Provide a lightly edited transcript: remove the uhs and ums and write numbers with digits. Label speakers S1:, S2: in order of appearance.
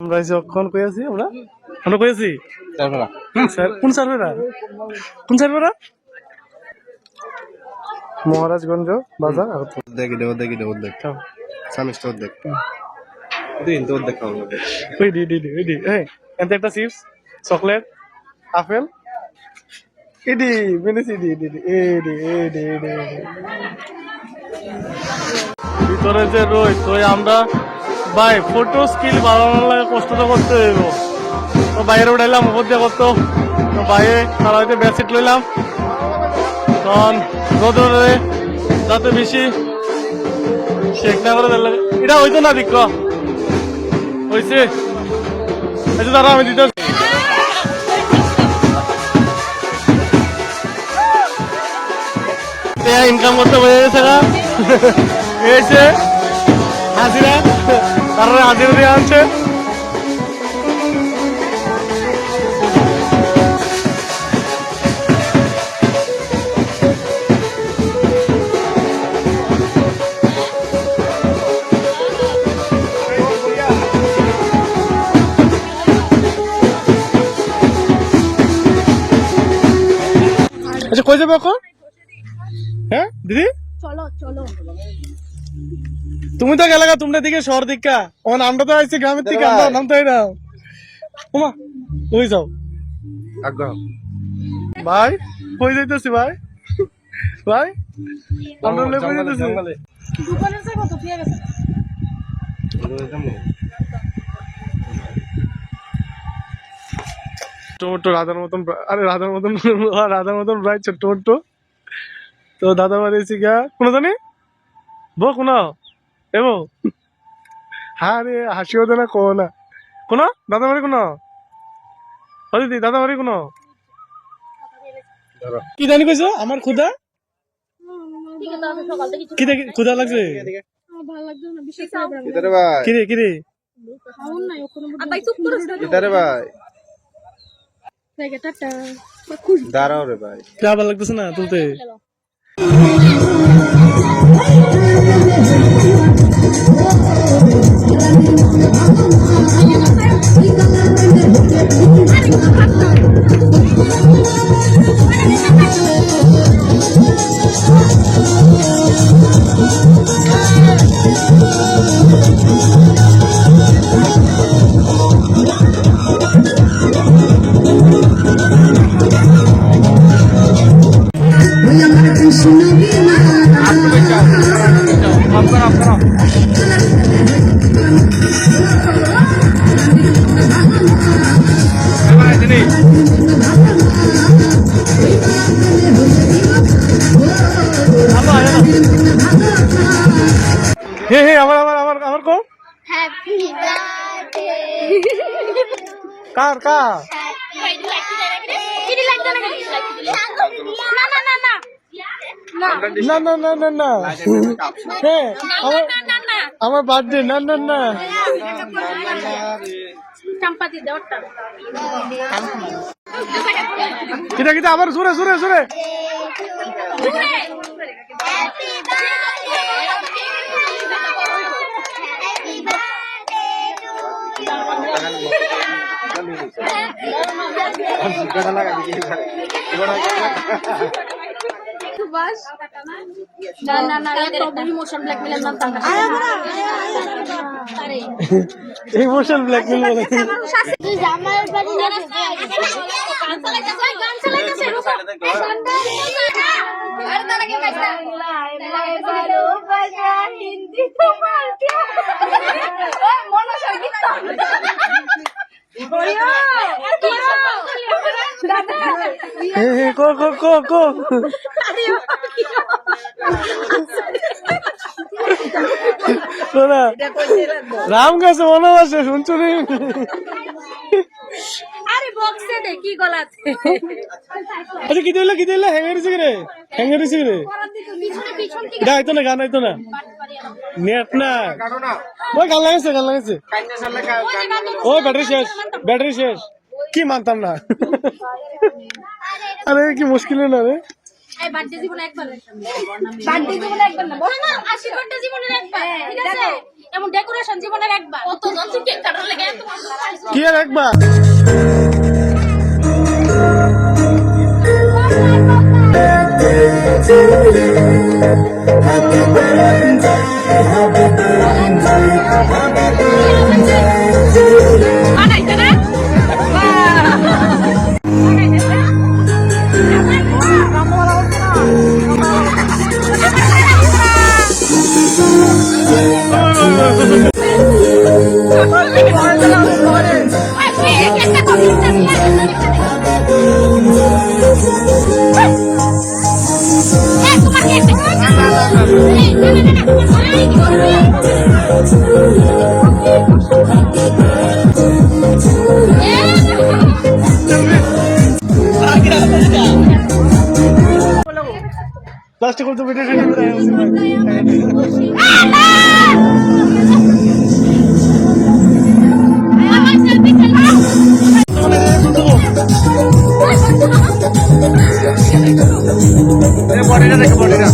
S1: আমরা যখন কই আছি আমরা কই আছি স্যার কোন সার্ভেরা মহারাজগঞ্জ বাজার
S2: দেখি সামিস্টার দেখ দিন তো দেখ
S1: ওই ডি এতে একটা চিপস চকলেট আপেল এডি মেনেছি ভিতরে যে রই তো আমরা ভাই ফটো স্কিল বাড়ানোর লাগে কষ্টটা করতে হইব তো বাইরে উঠাইলাম উপর দিয়ে করতো তো বাইরে তারা হইতে বেডশিট লইলাম তখন রোদরে যাতে বেশি শেক না করে দিলে এটা হইতো না দিক হয়েছে আচ্ছা দাঁড়া আমি দিতে ইনকাম করতে হয়ে গেছে না এসে হাজিরা তারা হাজিরা দিয়ে আনছে আচ্ছা কই যাবে এখন হ্যাঁ দিদি
S3: চলো চলো
S1: তুমি তো গেলে তোমরা দিকে শহর দিকা আমার আমরা তো আসছি গ্রামের থেকে আমরা নাম তো না ওমা ওই যাও ভাই কই যাইতেছি ভাই আমরা কই যাইতেছি
S3: দোকানের থেকে কত ফিরে গেছে
S1: টোটো রাধার মতন আরে রাধার মতন প্রায় ছোট্ট তো দাদা বাড়ি গা কোনো জানি বো কোনো এবো হ্যাঁ রে হাসিও দে না কো না কোনো দাদা বাড়ি কোনো দিদি দাদা বাড়ি কোনো কি জানি কইছো আমার ক্ষুধা কি দেখি ক্ষুধা লাগছে
S3: ভালো লাগছে না বিশেষ
S1: কিরে
S3: খাওন নাই ওখানে ভাই চুপ করে
S2: ভাই
S3: জায়গা টাটা
S2: দাঁড়াও রে ভাই
S1: কে ভালো লাগতেছে না তুলতে হে আমার কো
S3: হ্যাপি বার্থডে
S1: কার
S3: কিনি লাগবে না
S1: না হে আমার বার্থডে না
S3: চাম্পাতি দেওয়াটা
S1: কিটা আবার সুরে
S3: বাস না ইমোশন ব্ল্যাকমেল না তার আরে
S1: ইমোশন ব্ল্যাকমেল বলে
S3: তুই জামাল বাড়ি না গান চালাইতেছে আরে তারা কি গাইছে ভালো বাজা হিন্দি তোমার ওই মনসা গীত
S1: কো রাম গাছে মনোবাসে শুনছো নি
S3: আরে বক্সে দে কি গলাতে
S1: আচ্ছা কি দিলে হ্যাঙ্গার দিছে রে গাইতো না গান আইতো না নেট না ওই গান লাগাইছে ওই ব্যাটারি শেষ কি মানতাম না আরে কি মুশকিল না রে
S3: এই বার্থডে জীবনে একবার না বল না আশীর্বাদটা জীবনের একবার ঠিক আছে এমন ডেকোরেশন জীবনের একবার কত জন কেক কাটার লাগে
S1: কি আর একবার
S3: বানাইছে না
S1: লাস্টে করতে ভিডিও
S2: বডিটা দেখো বডিটা